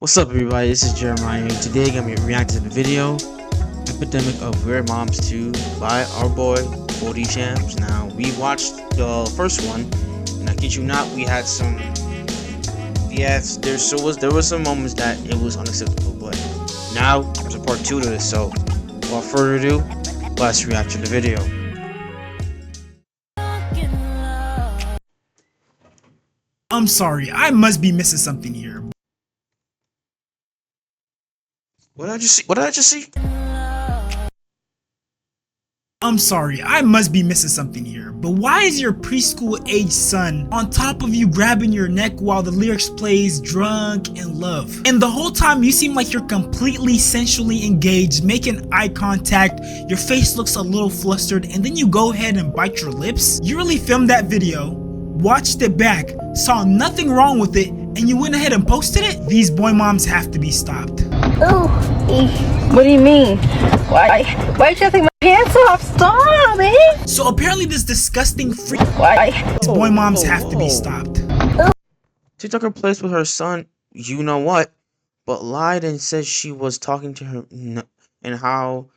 What's up, everybody? This is Jeremiah, and today I'm going to be reacting to the video Epidemic of Weird Moms 2 by our boy 40 Shams. Now, we watched the first one, and I kid you not, we had some, yes, there was some moments that it was unacceptable, but now there's a part 2 to this, so without further ado, let's react to the video. I'm sorry, I must be missing something here. What did I just see? I'm sorry, I must be missing something here. But why is your preschool age son on top of you grabbing your neck while the lyrics plays drunk in love? And the whole time you seem like you're completely sensually engaged, making eye contact, your face looks a little flustered, and then you go ahead and bite your lips? You really filmed that video, watched it back, saw nothing wrong with it, and you went ahead and posted it? These boy moms have to be stopped. Oh, what do you mean? Why'd you take my pants off? Stop, eh? So apparently this disgusting freak Why? these boy moms have to be stopped. She took her place with her son, you know what, but lied and said she was talking to her and how,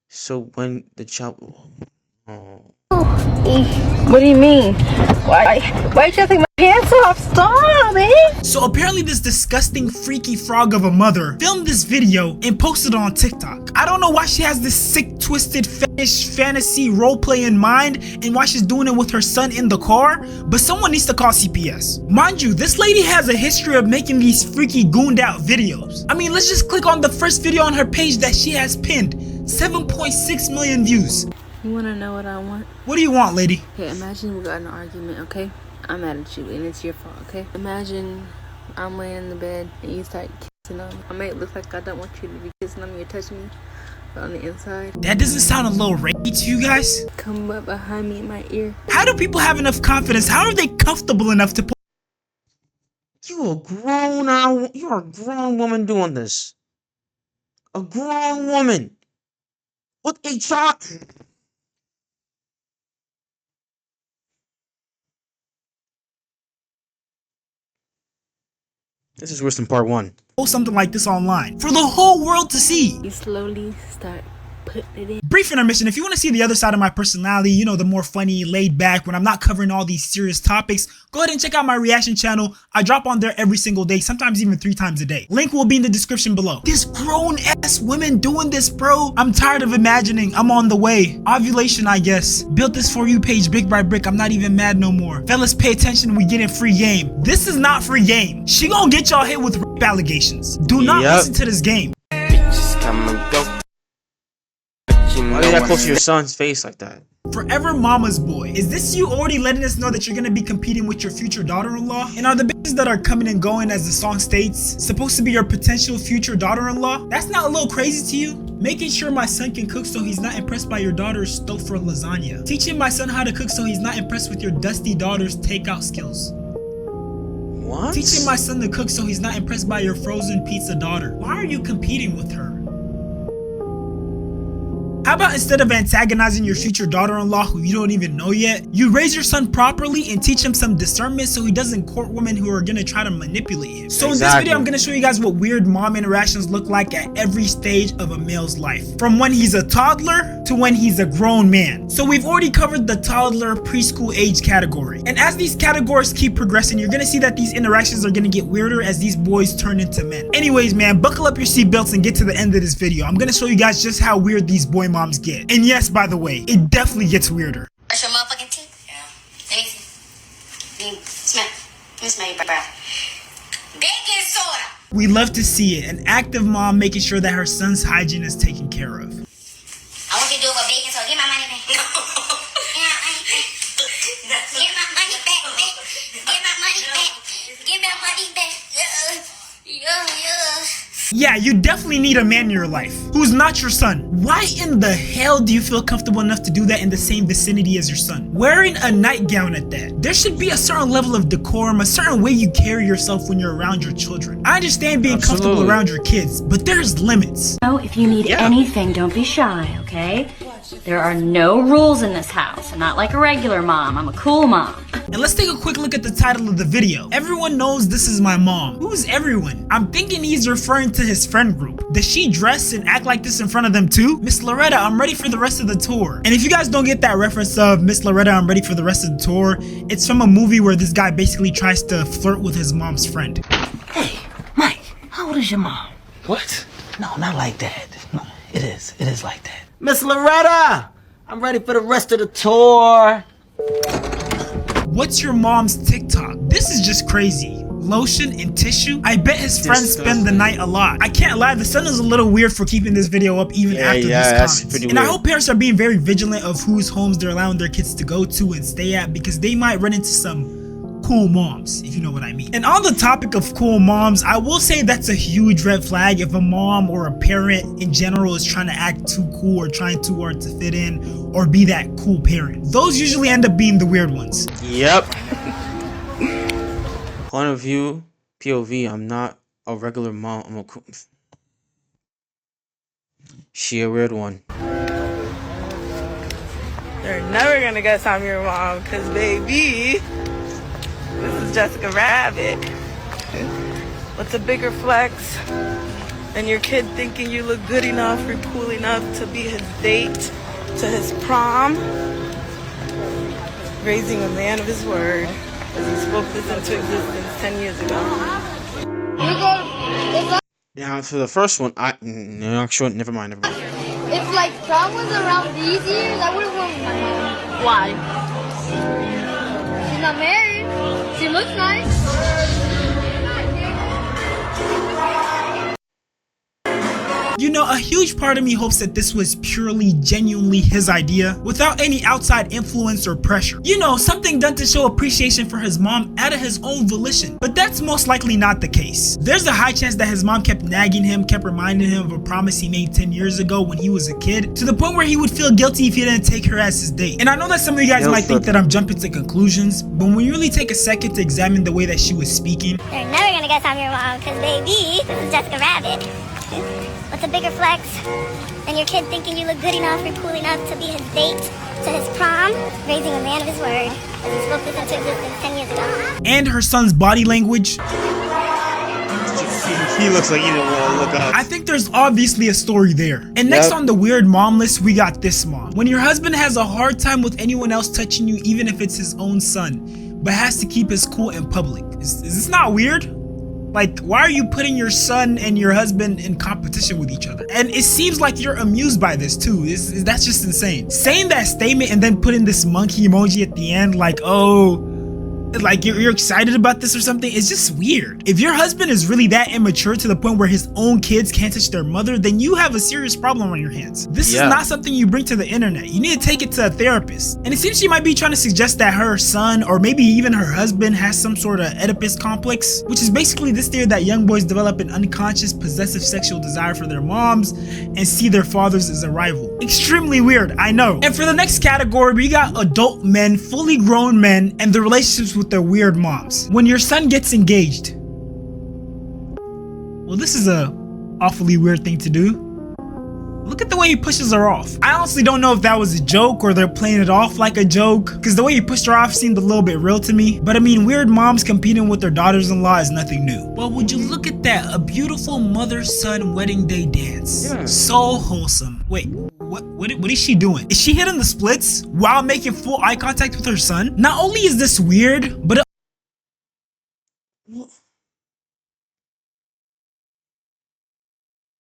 so when the child, What do you mean? Why'd you take my pants off? Stop, eh? So apparently this disgusting freaky frog of a mother filmed this video and posted it on TikTok. I don't know why she has this sick, twisted fetish fantasy roleplay in mind and why she's doing it with her son in the car, but someone needs to call CPS. Mind you, this lady has a history of making these freaky gooned out videos. I mean, let's just click on the first video on her page that she has pinned. 7.6 million views. You wanna know what I want? What do you want, lady? Okay, imagine we got in an argument, okay? I'm mad at you and it's your fault, okay? Imagine I'm laying in the bed and you start kissing on me. I may look like I don't want you to be kissing on me or touching me, but on the inside, That doesn't sound a little rapey to you guys? come up behind me in my ear. How do people have enough confidence? How are they comfortable enough to put you're a grown woman doing this. A grown woman with a child. This is worse than part 1. something like this online for the whole world to see? You slowly start putting it in. Brief intermission. If you want to see the other side of my personality, you know, the more funny, laid back, when I'm not covering all these serious topics, go ahead and check out my reaction channel. I drop on there every single day, sometimes even 3 times a day. Link will be in the description below. This grown ass women doing this, bro. I'm tired of imagining. I'm on the way. Ovulation, I guess. Built this For You page brick by brick. I'm not even mad no more. Fellas, pay attention. We getting free game. This is not free game. She gonna get y'all hit with rape allegations. Do not listen to this game. Why did that close to your son's face like that? Forever mama's boy. Is this you already letting us know that you're gonna be competing with your future daughter-in-law? And are the bitches that are coming and going, as the song states, supposed to be your potential future daughter-in-law? That's not a little crazy to you? Making sure my son can cook so he's not impressed by your daughter's Stouffer lasagna. Teaching my son how to cook so he's not impressed with your dusty daughter's takeout skills. What? Teaching my son to cook so he's not impressed by your frozen pizza daughter. Why are you competing with her? How about instead of antagonizing your future daughter-in-law who you don't even know yet, you raise your son properly and teach him some discernment so he doesn't court women who are gonna try to manipulate him. So in this video, I'm gonna show you guys what weird mom interactions look like at every stage of a male's life. From when he's a toddler to when he's a grown man. So we've already covered the toddler preschool age category. And as these categories keep progressing, you're gonna see that these interactions are gonna get weirder as these boys turn into men. Anyways, man, buckle up your seatbelts and get to the end of this video. I'm gonna show you guys just how weird these boy moms get. And yes, by the way, it definitely gets weirder. Brush your motherfucking teeth. Yeah. Let me see. Let me smell your breath. Baking soda. We love to see it. An active mom making sure that her son's hygiene is taken care of. I want you to do it for baking soda. Get my money back. Get my money back. Get my money back. Get my money back. Yeah. Yeah, you definitely need a man in your life who's not your son. Why in the hell do you feel comfortable enough to do that in the same vicinity as your son? Wearing a nightgown at that. There should be a certain level of decorum, a certain way you carry yourself when you're around your children. I understand being comfortable around your kids, but there's limits. Oh, if you need anything, don't be shy, okay? There are no rules in this house. I'm not like a regular mom. I'm a cool mom. And let's take a quick look at the title of the video. Everyone knows this is my mom. Who's everyone? I'm thinking he's referring to his friend group. Does she dress and act like this in front of them too? Miss Loretta, I'm ready for the rest of the tour. And if you guys don't get that reference of Miss Loretta, I'm ready for the rest of the tour, it's from a movie where this guy basically tries to flirt with his mom's friend. Hey, Mike, how old is your mom? What? No, not like that. No, it is like that. Miss Loretta, I'm ready for the rest of the tour. What's your mom's TikTok? This is just crazy. Lotion and tissue? I bet his friends spend the night a lot. I can't lie, the son is a little weird for keeping this video up even after these comments. And I hope parents are being very vigilant of whose homes they're allowing their kids to go to and stay at, because they might run into some cool moms, if you know what I mean. And on the topic of cool moms, I will say that's a huge red flag if a mom or a parent in general is trying to act too cool or trying too hard to fit in or be that cool parent. Those usually end up being the weird ones. Yep. Point of view, POV, I'm not a regular mom. I'm a cool. She a weird one. They're never gonna guess I'm your mom, cause baby, this is Jessica Rabbit. What's a bigger flex than your kid thinking you look good enough or cool enough to be his date to his prom? Raising a man of his word, as he spoke this into existence 10 years ago. Now for the first one, no, actually, never mind. If like prom was around these years, I would have gone with my mom. Why? She's not married. She looks nice. You know, a huge part of me hopes that this was purely, genuinely his idea, without any outside influence or pressure. You know, something done to show appreciation for his mom out of his own volition. But that's most likely not the case. There's a high chance that his mom kept nagging him, kept reminding him of a promise he made 10 years ago when he was a kid, to the point where he would feel guilty if he didn't take her as his date. And I know that some of you guys might think that I'm jumping to conclusions, but when you really take a second to examine the way that she was speaking, They're never gonna guess I'm your mom, cause baby, this is Jessica Rabbit. What's a bigger flex than your kid thinking you look good enough or cool enough to be his date to his prom? Raising a man of his word, as he spoke this into existence 10 years ago. and her son's body language, He looks like he didn't want to look up. I think there's obviously a story there. And next on the weird mom list, we got this mom. When your husband has a hard time with anyone else touching you, even if it's his own son, but has to keep his cool in public. Is this not weird? Like, why are you putting your son and your husband in competition with each other? And it seems like you're amused by this too. That's just insane. Saying that statement and then putting this monkey emoji at the end, like, oh, like you're excited about this or something, it's just weird. If your husband is really that immature to the point where his own kids can't touch their mother, then you have a serious problem on your hands. This is not something you bring to the internet. You need to take it to a therapist. And it seems she might be trying to suggest that her son, or maybe even her husband, has some sort of Oedipus complex, which is basically this theory that young boys develop an unconscious possessive sexual desire for their moms and see their fathers as a rival. Extremely weird, I know. And for the next category, we got adult men, fully grown men, and the relationships with their weird moms. When your son gets engaged, well, this is a awfully weird thing to do. Look at the way he pushes her off. I honestly don't know if that was a joke or they're playing it off like a joke, because the way he pushed her off seemed a little bit real to me. But I mean, weird moms competing with their daughters-in-law is nothing new. Well, would you look at that? A beautiful mother-son wedding day dance. So wholesome. Wait, what is she doing? Is she hitting the splits while making full eye contact with her son? Not only is this weird, but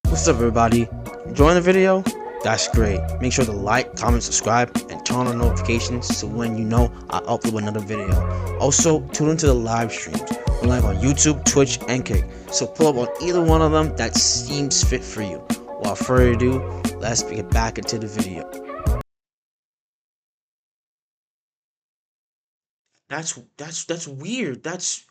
What's up, everybody? Enjoying the video? That's great. Make sure to like, comment, subscribe, and turn on notifications so when you know I upload another video. Also, tune into the live streams. We're live on YouTube, Twitch, and Kick. So pull up on either one of them that seems fit for you. Without further ado, let's get back into the video. That's weird. That's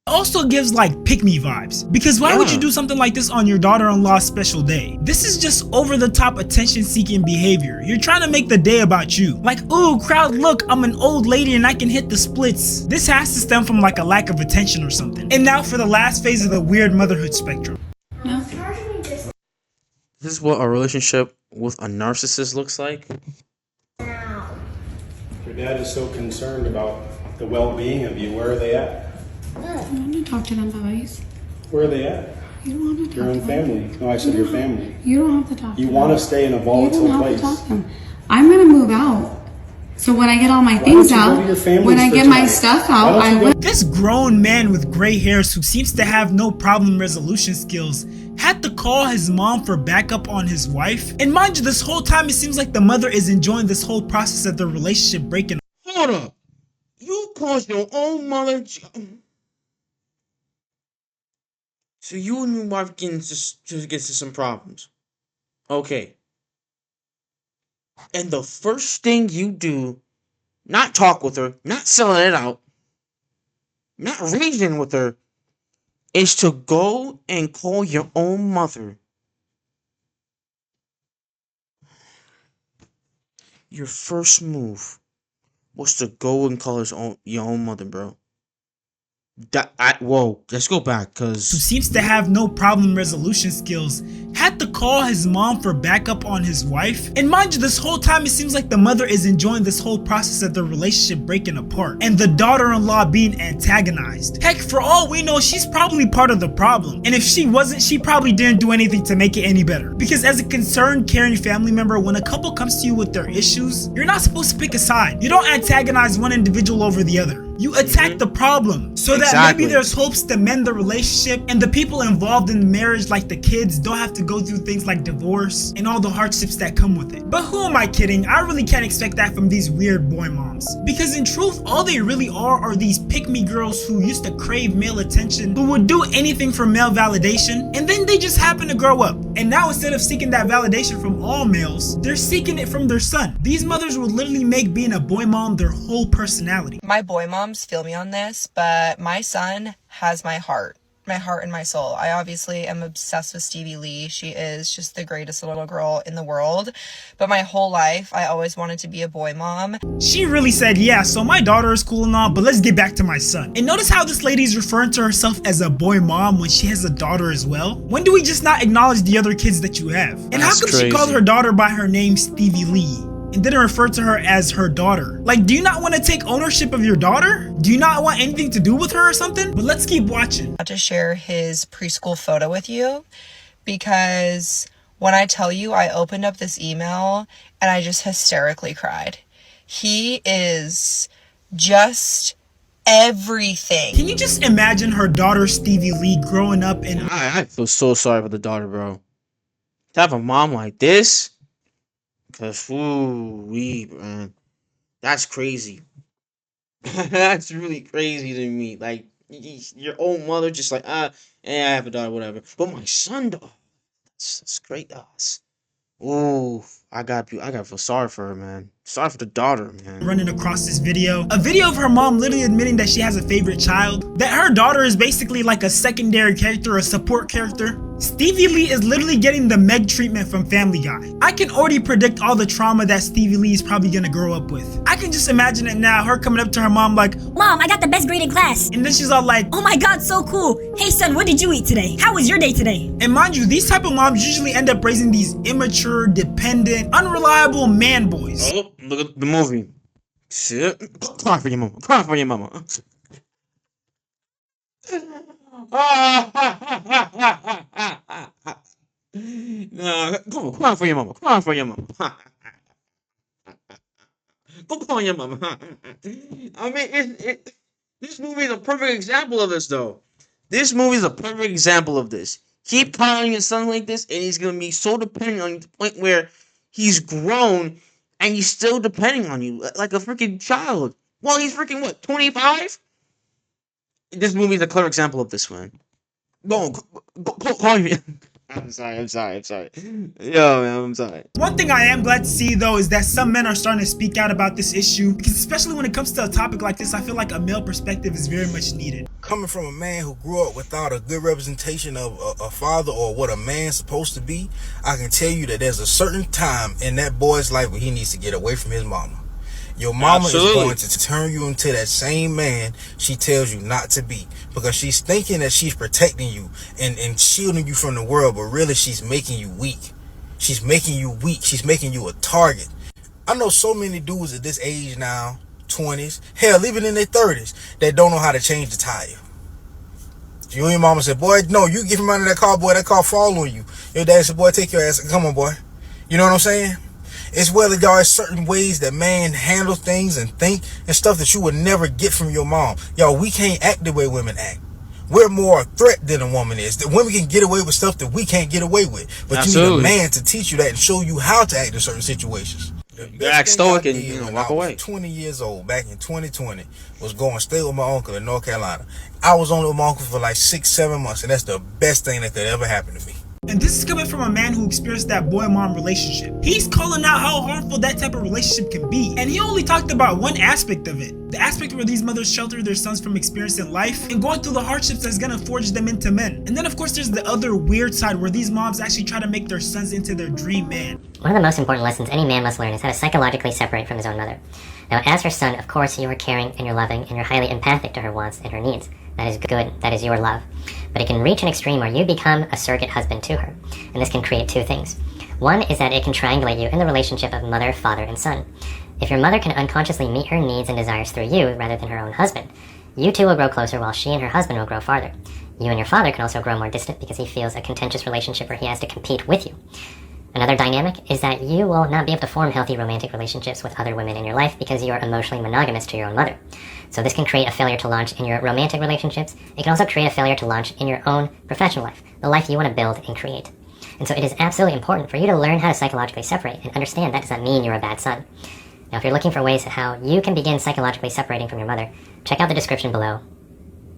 also gives like pick-me vibes, because why would you do something like this on your daughter-in-law's special day? This is just over-the-top attention-seeking behavior. You're trying to make the day about you. Like, ooh, crowd, look, I'm an old lady and I can hit the splits. This has to stem from like a lack of attention or something. And now for the last phase of the weird motherhood spectrum. This is what a relationship with a narcissist looks like. Your dad is so concerned about the well-being of you. Where are they at? I want to talk to them, boys. Where are they at? You don't want to talk Your to own them. family. No, I said your family. You don't have to talk to them. You want to stay in a volatile You don't have place. to talk to them. I'm going to move out. So when I get all my Why things don't you go out, to your families when I for get my tonight? stuff Why out, don't you I go- will. This grown man with gray hairs who seems to have no problem resolution skills had to call his mom for backup on his wife. And mind you, this whole time it seems like the mother is enjoying this whole process of the relationship breaking. Hold up. You caused your own mother. So you and your wife get into some problems. Okay. And the first thing you do, not talk with her, not selling it out, not reason with her, is to go and call your own mother. Your first move was to go and call your own mother, bro. Whoa, let's go back, Who cause seems to have no problem resolution skills had to call his mom for backup on his wife. And mind you, this whole time it seems like the mother is enjoying this whole process of the relationship breaking apart and the daughter-in-law being antagonized. Heck, for all we know, she's probably part of the problem. And if she wasn't, she probably didn't do anything to make it any better. Because as a concerned, caring family member, when a couple comes to you with their issues, you're not supposed to pick a side. You don't antagonize one individual over the other. You attack the problem so that maybe there's hopes to mend the relationship and the people involved in the marriage, like the kids, don't have to go through things like divorce and all the hardships that come with it. But who am I kidding? I really can't expect that from these weird boy moms. Because in truth, all they really are these pick-me girls who used to crave male attention, who would do anything for male validation, and then they just happen to grow up. And now instead of seeking that validation from all males, they're seeking it from their son. These mothers would literally make being a boy mom their whole personality. My boy moms feel me on this, but my son has my heart and my soul. I obviously am obsessed with Stevie Lee. She is just the greatest little girl in the world. But my whole life, I always wanted to be a boy mom. She really said, yeah, so my daughter is cool and all, but let's get back to my son. And notice how this lady's referring to herself as a boy mom when she has a daughter as well? When do we just not acknowledge the other kids that you have? And how come she called her daughter by her name Stevie Lee and didn't refer to her as her daughter? Like, do you not want to take ownership of your daughter? Do you not want anything to do with her or something? But let's keep watching. To share his preschool photo with you, because when I tell you, I opened up this email and I just hysterically cried. He is just everything. Can you just imagine her daughter Stevie Lee growing up in... I feel so sorry for the daughter, bro. To have a mom like this, cause man, that's crazy. That's really crazy to me. Like, your own mother just like, I have a daughter, whatever. But my son, though, that's great. Ooh, I gotta feel sorry for her, man. Sorry for the daughter, man. Running across this video, a video of her mom literally admitting that she has a favorite child, that her daughter is basically like a secondary character, a support character. Stevie Lee is literally getting the Meg treatment from Family Guy. I can already predict all the trauma that Stevie Lee is probably gonna grow up with. I can just imagine it now, her coming up to her mom like, Mom, I got the best grade in class. And then she's all like, oh my god, so cool. Hey son, what did you eat today? How was your day today? And mind you, these type of moms usually end up raising these immature, dependent, unreliable man boys. Oh, look at the movie. Shit. Cry for your mama. Cry for your mama. No, go cry for your mama. Cry for your mama. Go call your mama. I mean, this movie is a perfect example of this, though. This movie is a perfect example of this. Keep calling your son like this, and he's gonna be so dependent on you to the point where he's grown and he's still depending on you like a freaking child. Well, he's freaking what, 25? This movie is a clear example of this, man. Go call me. I'm sorry. Yo, man, I'm sorry. One thing I am glad to see, though, is that some men are starting to speak out about this issue, because especially when it comes to a topic like this, I feel like a male perspective is very much needed. Coming from a man who grew up without a good representation of a father or what a man's supposed to be, I can tell you that there's a certain time in that boy's life where he needs to get away from his mama. Your mama is going to turn you into that same man she tells you not to be, because she's thinking that she's protecting you and shielding you from the world, but really she's making you weak. She's making you weak. She's making you a target. I know so many dudes at this age now, 20s, hell, even in their 30s, that don't know how to change the tire. You and your mama said, boy, no, you get him out of that car, boy, that car fall on you. Your dad said, boy, take your ass, come on, boy. You know what I'm saying? It's whether there are certain ways that man handle things and think and stuff that you would never get from your mom. Y'all, we can't act the way women act. We're more a threat than a woman is. The women can get away with stuff that we can't get away with. But Absolutely. You need a man to teach you that and show you how to act in certain situations. You act stoic and walk away. 20 years old, back in 2020, was going to stay with my uncle in North Carolina. I was only with my uncle for like 6-7 months, and that's the best thing that could ever happen to me. And this is coming from a man who experienced that boy-mom relationship. He's calling out how harmful that type of relationship can be. And he only talked about one aspect of it. The aspect where these mothers shelter their sons from experiencing life and going through the hardships that's gonna forge them into men. And then of course there's the other weird side where these moms actually try to make their sons into their dream man. One of the most important lessons any man must learn is how to psychologically separate from his own mother. Now, as her son, of course, you are caring and you're loving and you're highly empathic to her wants and her needs. That is good. That is your love. But it can reach an extreme where you become a surrogate husband to her. And this can create two things. One is that it can triangulate you in the relationship of mother, father, and son. If your mother can unconsciously meet her needs and desires through you rather than her own husband, you two will grow closer while she and her husband will grow farther. You and your father can also grow more distant because he feels a contentious relationship where he has to compete with you. Another dynamic is that you will not be able to form healthy romantic relationships with other women in your life because you are emotionally monogamous to your own mother. So this can create a failure to launch in your romantic relationships. It can also create a failure to launch in your own professional life, the life you want to build and create. And so it is absolutely important for you to learn how to psychologically separate and understand that does not mean you're a bad son. Now, if you're looking for ways how you can begin psychologically separating from your mother, check out the description below.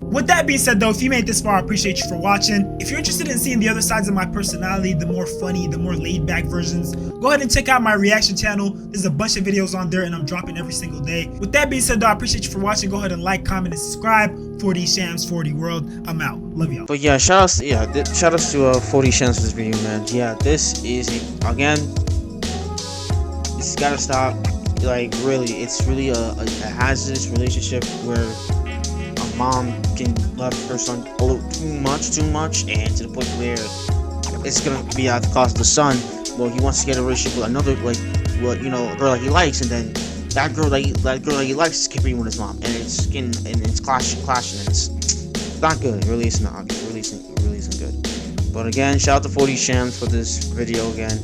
With that being said though, if you made it this far, I appreciate you for watching. If you're interested in seeing the other sides of my personality, the more funny, the more laid back versions, go ahead and check out my reaction channel. There's a bunch of videos on there and I'm dropping every single day. With that being said though, I appreciate you for watching. Go ahead and like, comment, and subscribe. 4D Shams, 4D World. I'm out. Love y'all. But yeah, shout outs to 4D Shams for this video, man. Yeah, this is, again, this gotta stop. Like, really, it's really a hazardous relationship where mom can love her son a little too much, and to the point where it's gonna be at the cost of the son. Well, he wants to get a relationship with another, like, well, you know, girl that he likes, and then that girl that he likes is competing with his mom, and it's clashing, and it's not good. It really isn't. It really isn't good. But again, shout out to 4D Shams for this video again.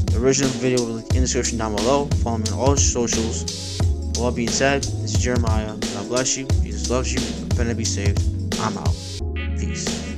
The original video will be in the description down below. Follow me on all socials. With all being said, this is Jeremiah. God bless you. Jesus loves you. Repent and be saved. I'm out. Peace.